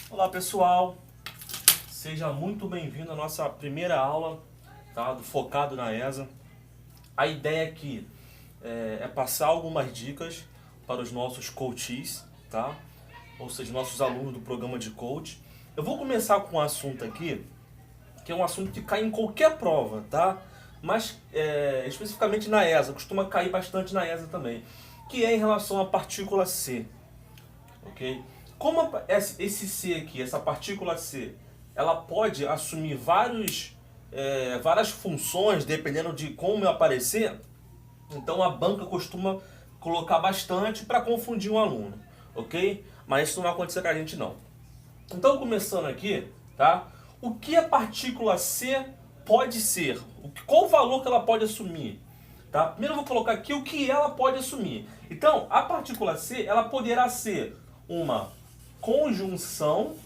Olá pessoal, seja muito bem-vindo à nossa primeira aula, tá, do Focado na ESA. A ideia aqui é passar algumas dicas para os nossos coaches, tá? Ou seja, nossos alunos do programa de coach. Eu vou começar com um assunto aqui, que é um assunto que cai em qualquer prova, tá? Mas especificamente na ESA, costuma cair bastante na ESA também, que é em relação à partícula C, ok? Como esse C aqui, essa partícula C, ela pode assumir várias funções dependendo de como aparecer, então a banca costuma colocar bastante para confundir um aluno, ok? Mas isso não vai acontecer com a gente não. Então começando aqui, tá? O que a partícula C pode ser? Qual o valor que ela pode assumir? Tá? Primeiro eu vou colocar aqui o que ela pode assumir. Então, a partícula C, ela poderá ser uma conjunção,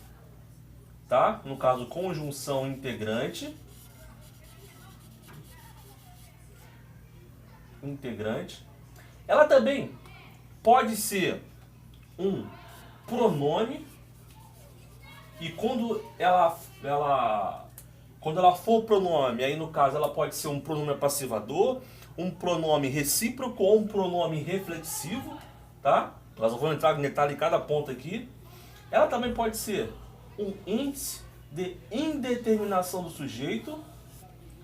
tá? No caso, conjunção integrante. Ela também pode ser um pronome. E quando ela for pronome, aí no caso ela pode ser um pronome passivador, um pronome recíproco ou um pronome reflexivo, tá? Nós vamos entrar em detalhe em cada ponto aqui. Ela também pode ser um índice de indeterminação do sujeito,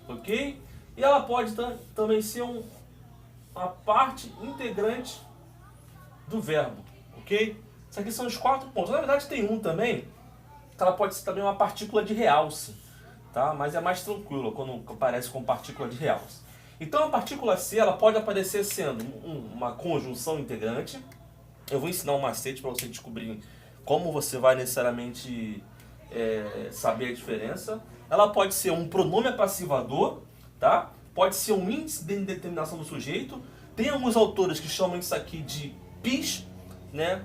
ok? E ela pode também ser uma parte integrante do verbo, ok? Isso aqui são os 4 pontos. Na verdade tem um também, que ela pode ser também uma partícula de realce, tá? Mas é mais tranquilo quando aparece com partícula de realce. Então a partícula C, ela pode aparecer sendo uma conjunção integrante. Eu vou ensinar um macete para você descobrir como você vai necessariamente saber a diferença. Ela pode ser um pronome passivador, tá? Pode ser um índice de indeterminação do sujeito. Tem alguns autores que chamam isso aqui de PIS, né?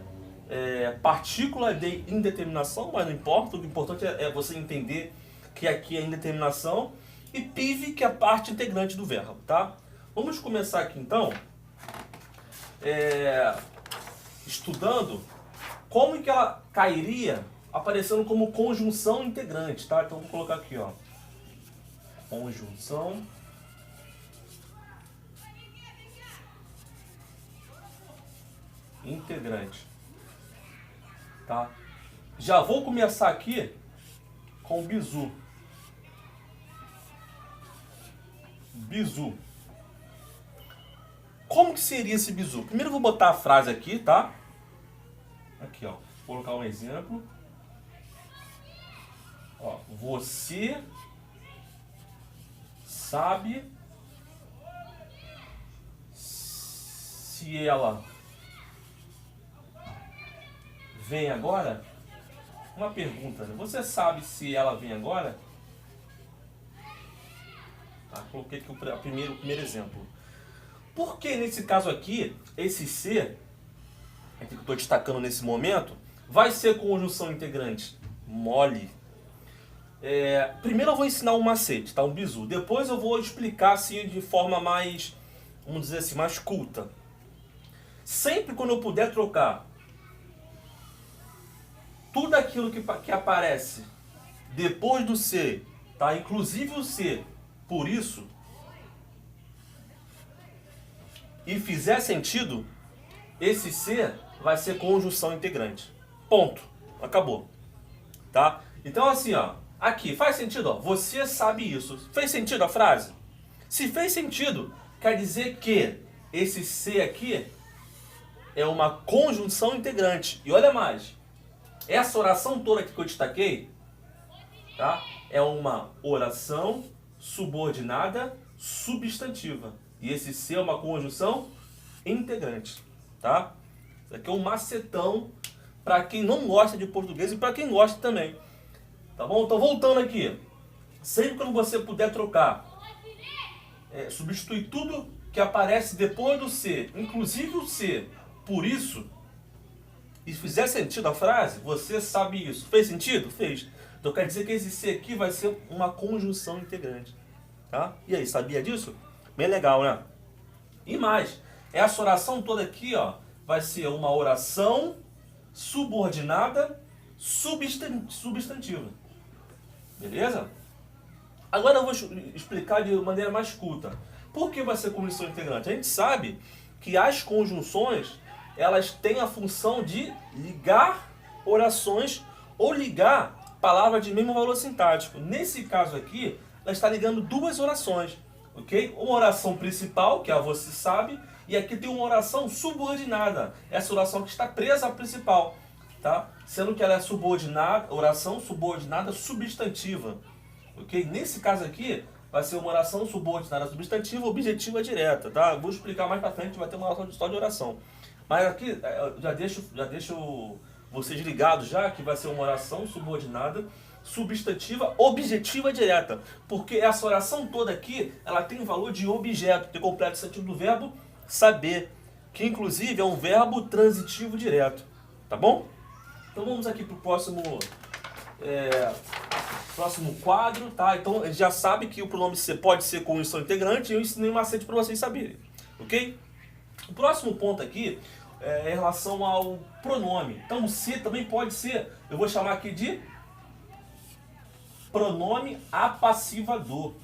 Partícula de indeterminação, mas não importa. O importante é você entender que aqui é indeterminação. E PIV, que é a parte integrante do verbo, tá? Vamos começar aqui então estudando como que ela cairia aparecendo como conjunção integrante, tá? Então vou colocar aqui, ó, conjunção integrante, tá? Já vou começar aqui com o bizu. Bizu. Como que seria esse bizu? Primeiro eu vou botar a frase aqui, tá? Aqui, ó. Vou colocar um exemplo. Ó, você sabe se ela vem agora? Uma pergunta, né? Você sabe se ela vem agora? Tá, coloquei aqui o primeiro exemplo. Por que nesse caso aqui, esse C, que eu estou destacando nesse momento, vai ser conjunção integrante? Mole. Primeiro eu vou ensinar um macete, tá? Um bizu. Depois eu vou explicar assim de forma mais, vamos dizer assim, mais culta. Sempre quando eu puder trocar tudo aquilo que aparece depois do C, tá? Inclusive o C, por isso, e fizer sentido, esse C vai ser conjunção integrante. Ponto. Acabou. Tá? Então assim, ó, aqui faz sentido, ó. Você sabe isso. Fez sentido a frase? Se fez sentido, quer dizer que esse C aqui é uma conjunção integrante. E olha mais, essa oração toda aqui que eu destaquei, tá? É uma oração subordinada substantiva. E esse C é uma conjunção integrante, tá? Isso aqui é um macetão para quem não gosta de português e para quem gosta também. Tá bom? Então voltando aqui. Sempre quando você puder trocar, substituir tudo que aparece depois do C, inclusive o C, por isso, e fizer sentido a frase, você sabe isso. Fez sentido? Fez. Então quer dizer que esse C aqui vai ser uma conjunção integrante. Tá? E aí, sabia disso? Bem legal, né? E mais, essa oração toda aqui, ó, vai ser uma oração subordinada substantiva. Beleza? Agora eu vou explicar de maneira mais culta. Por que vai ser conjunção integrante? A gente sabe que as conjunções, elas têm a função de ligar orações ou ligar palavras de mesmo valor sintático. Nesse caso aqui, ela está ligando duas orações, ok? Uma oração principal, que é a você sabe, e aqui tem uma oração subordinada, essa oração que está presa à principal, tá? Sendo que ela é subordinada, oração subordinada substantiva, ok? Nesse caso aqui, vai ser uma oração subordinada substantiva objetiva direta, tá? Vou explicar mais pra frente, vai ter uma aula só de oração. Mas aqui, já deixo vocês ligados já que vai ser uma oração subordinada substantiva objetiva direta. Porque essa oração toda aqui, ela tem o valor de objeto, tem completo sentido do verbo saber, que inclusive é um verbo transitivo direto, tá bom? Então vamos aqui pro próximo quadro, tá? Então já sabe que o pronome ser pode ser conjunção integrante e eu ensinei um macete para vocês saberem, ok? O próximo ponto aqui é em relação ao pronome. Então o ser também pode ser, eu vou chamar aqui de pronome apassivador.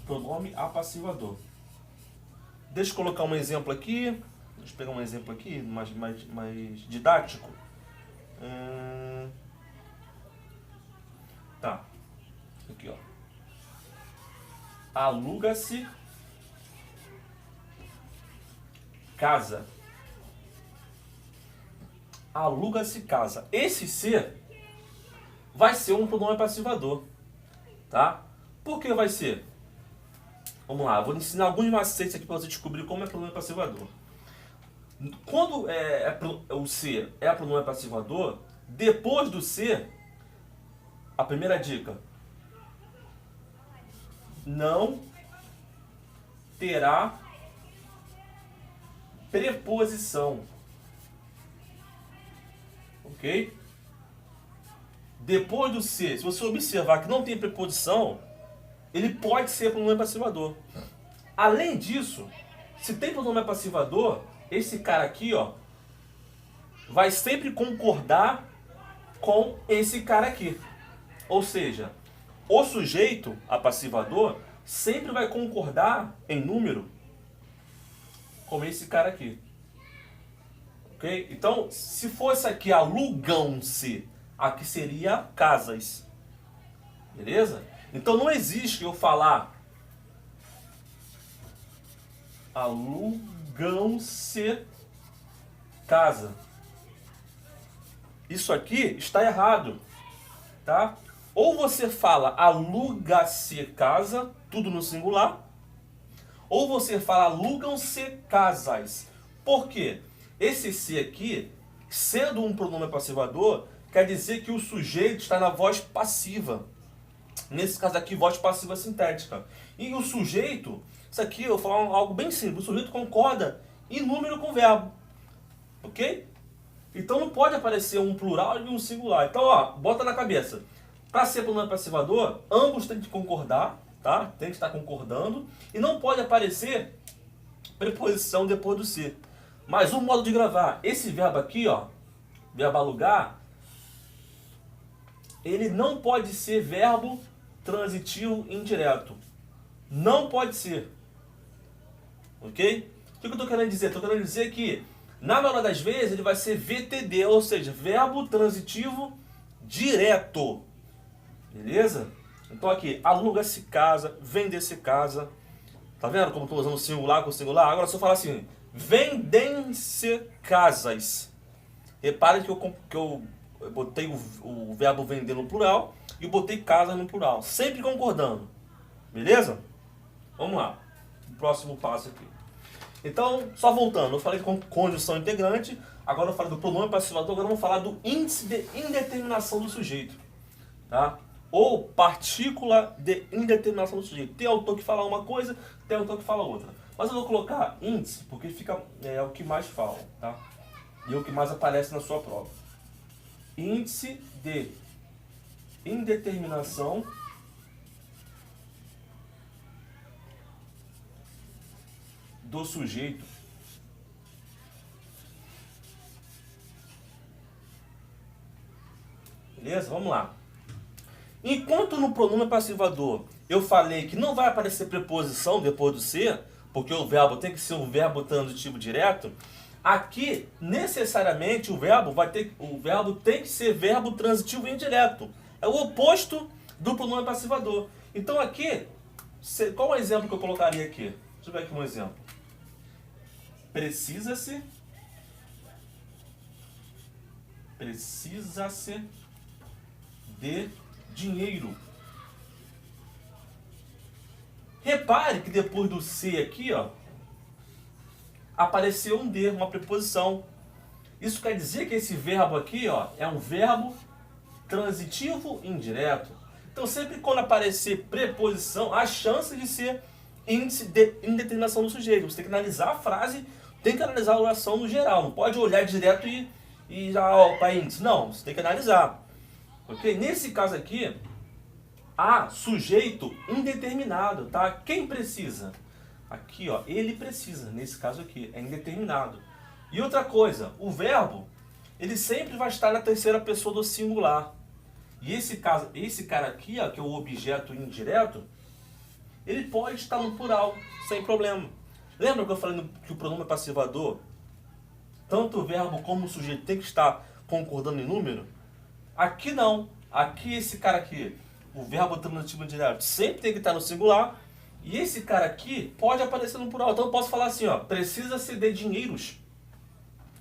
Pronome apassivador. Deixa eu colocar um exemplo aqui. Deixa eu pegar um exemplo aqui mais didático. Tá. Aqui, ó. Aluga-se casa. Aluga-se casa. Esse ser vai ser um pronome passivador, tá? Por que vai ser? Vamos lá, vou ensinar alguns macetes aqui para você descobrir como é pronome passivador. Quando o ser é pronome passivador, depois do ser, a primeira dica, não terá preposição. Ok? Depois do ser, se você observar que não tem preposição, ele pode ser pronome passivador. Além disso, se tem pronome passivador, esse cara aqui, ó, vai sempre concordar com esse cara aqui. Ou seja, o sujeito apassivador sempre vai concordar em número com esse cara aqui. Ok? Então, se fosse aqui alugam-se, aqui seria casas. Beleza? Então não existe eu falar alugam-se casa. Isso aqui está errado, tá? Ou você fala aluga-se casa, tudo no singular, ou você fala alugam-se casas. Por quê? Esse se aqui, sendo um pronome passivador, quer dizer que o sujeito está na voz passiva. Nesse caso aqui, voz passiva sintética. E o sujeito, isso aqui eu vou falar algo bem simples, o sujeito concorda em número com o verbo. Ok? Então não pode aparecer um plural e um singular. Então, ó, bota na cabeça. Para ser pronome passivador, ambos têm que concordar, tá? Tem que estar concordando. E não pode aparecer preposição depois do ser. Mas um modo de gravar, esse verbo aqui, ó, verbo alugar, ele não pode ser verbo transitivo indireto. Não pode ser. Ok? O que eu estou querendo dizer? Estou querendo dizer que, na maioria das vezes, ele vai ser VTD, ou seja, verbo transitivo direto. Beleza? Então aqui, aluga-se casa, vende-se casa. Tá vendo como estou usando singular com singular? Agora se eu falar assim, vendem-se casas. Repare que eu botei o verbo vender no plural e eu botei casa no plural. Sempre concordando. Beleza? Vamos lá. O próximo passo aqui. Então, só voltando. Eu falei com conjunção integrante. Agora eu falei do pronome passivador. Agora vamos falar do índice de indeterminação do sujeito. Tá? Ou partícula de indeterminação do sujeito. Tem autor que fala uma coisa, tem autor que fala outra. Mas eu vou colocar índice porque fica, é o que mais falam, tá? E é o que mais aparece na sua prova. Índice de indeterminação do sujeito. Beleza? Vamos lá. Enquanto no pronome passivador eu falei que não vai aparecer preposição depois do ser, porque o verbo tem que ser um verbo transitivo direto, aqui necessariamente o verbo tem que ser verbo transitivo indireto. É o oposto do pronome passivador. Então aqui, qual é o exemplo que eu colocaria aqui? Deixa eu ver aqui um exemplo. Precisa-se de dinheiro. Repare que depois do se aqui, ó, apareceu um de, uma preposição. Isso quer dizer que esse verbo aqui, ó, é um verbo transitivo indireto. Então sempre quando aparecer preposição, há chance de ser índice de indeterminação do sujeito. Você tem que analisar a frase, tem que analisar a oração no geral. Não pode olhar direto e já para índice. Não, você tem que analisar. Ok? Nesse caso aqui, há sujeito indeterminado, tá? Quem precisa? Aqui, ó, ele precisa. Nesse caso aqui, é indeterminado. E outra coisa, o verbo, ele sempre vai estar na terceira pessoa do singular. E esse cara aqui, ó, que é o objeto indireto, ele pode estar no plural, sem problema. Lembra que eu falei que o pronome passivador, tanto o verbo como o sujeito tem que estar concordando em número? Aqui não. Aqui esse cara aqui, o verbo transitivo indireto, sempre tem que estar no singular. E esse cara aqui pode aparecer no plural. Então eu posso falar assim, ó, precisa-se de dinheiros,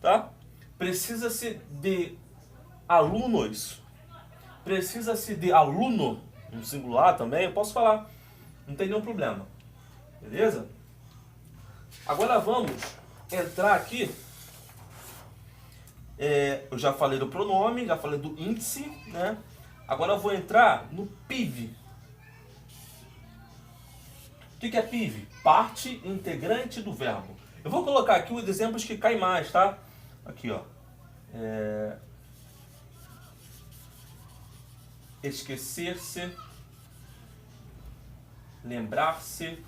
tá? Precisa-se de alunos. Precisa-se de aluno, no singular também, eu posso falar. Não tem nenhum problema. Beleza? Agora vamos entrar aqui. Eu já falei do pronome, já falei do índice, né? Agora eu vou entrar no PIV. O que é PIV? Parte integrante do verbo. Eu vou colocar aqui os exemplos que caem mais, tá? Aqui, ó. Esquecer-se, lembrar-se,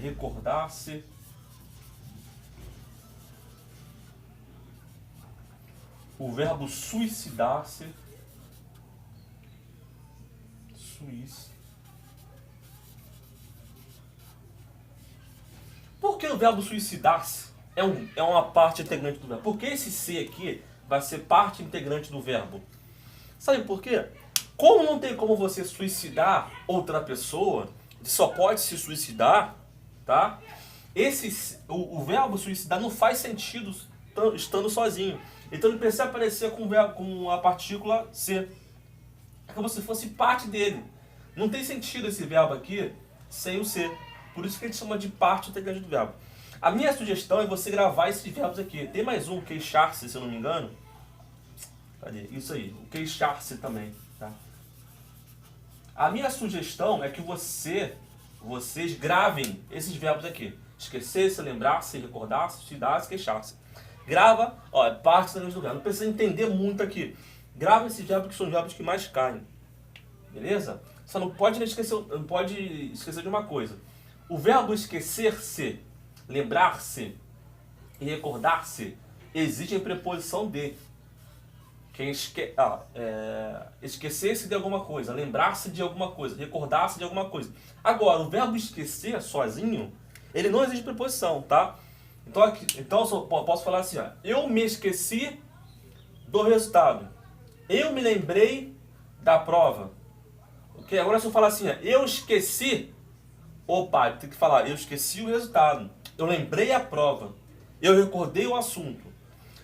recordar-se, o verbo suicidar-se, Por que o verbo suicidar-se é uma parte integrante do verbo? Porque esse ser aqui vai ser parte integrante do verbo. Sabe por quê? Como não tem como você suicidar outra pessoa, só pode se suicidar, tá? O verbo suicidar não faz sentido estando sozinho. Então ele precisa aparecer com a partícula ser. É como se fosse parte dele. Não tem sentido esse verbo aqui sem o ser. Por isso que a gente chama de parte integrante do verbo. A minha sugestão é você gravar esses verbos aqui. Tem mais um, queixar-se, se eu não me engano. Cadê? Isso aí, o queixar-se também. Tá? A minha sugestão é que vocês gravem esses verbos aqui. Esquecer-se, lembrar-se, recordar-se, suicidar-se, queixar-se. Grava, ó, é parte integrante do verbo. Não precisa entender muito aqui. Grava esses verbos que são os verbos que mais caem. Beleza? Só não pode esquecer de uma coisa. O verbo esquecer-se, lembrar-se e recordar-se existe em preposição de. Esquecer-se de alguma coisa, lembrar-se de alguma coisa, recordar-se de alguma coisa. Agora, o verbo esquecer sozinho, ele não existe preposição, tá? Então eu só posso falar assim, ó, eu me esqueci do resultado. Eu me lembrei da prova. Ok? Agora se eu falar assim, ó, eu esqueci, tem que falar, eu esqueci o resultado. Eu lembrei a prova. Eu recordei o assunto.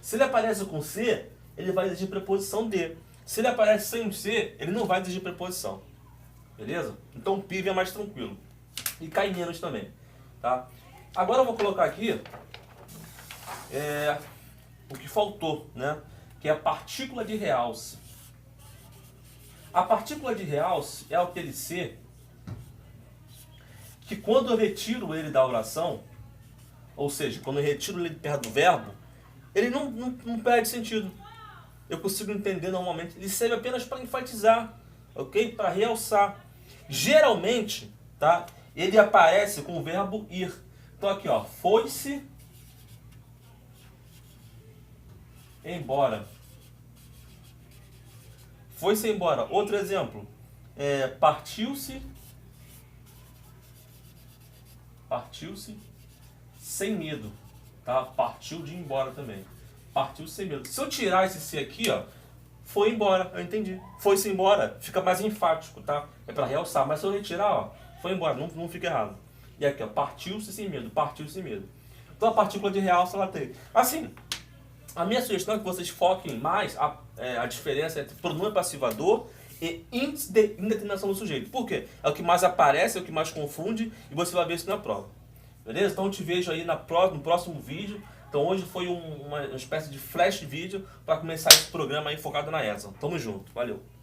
Se ele aparece com C, ele vai exigir preposição de. Se ele aparece sem o C, ele não vai exigir preposição. Beleza? Então o PIV é mais tranquilo. E cai menos também. Tá? Agora eu vou colocar aqui o que faltou, né? Que é a partícula de realce. A partícula de realce é aquele ser que quando eu retiro ele da oração, ou seja, quando eu retiro ele perto do verbo, ele não perde sentido. Eu consigo entender normalmente. Ele serve apenas para enfatizar, ok? Para realçar. Geralmente, tá? Ele aparece com o verbo ir. Então aqui, ó, foi-se embora. Foi-se embora. Outro exemplo. Partiu-se. Partiu-se sem medo. Tá? Partiu de ir embora também. Partiu sem medo. Se eu tirar esse C aqui, ó, foi embora. Eu entendi. Foi-se embora. Fica mais enfático, tá? É para realçar. Mas se eu retirar, ó, foi embora. Não fica errado. E aqui, ó, partiu-se sem medo. Partiu-se sem medo. Então a partícula de realça ela tem. Assim, a minha sugestão é que vocês foquem mais a diferença entre pronome passivador e índice de indeterminação do sujeito. Por quê? É o que mais aparece, é o que mais confunde e você vai ver isso na prova. Beleza? Então eu te vejo aí no próximo vídeo. Então hoje foi uma espécie de flash vídeo para começar esse programa aí focado na ESA. Tamo junto. Valeu!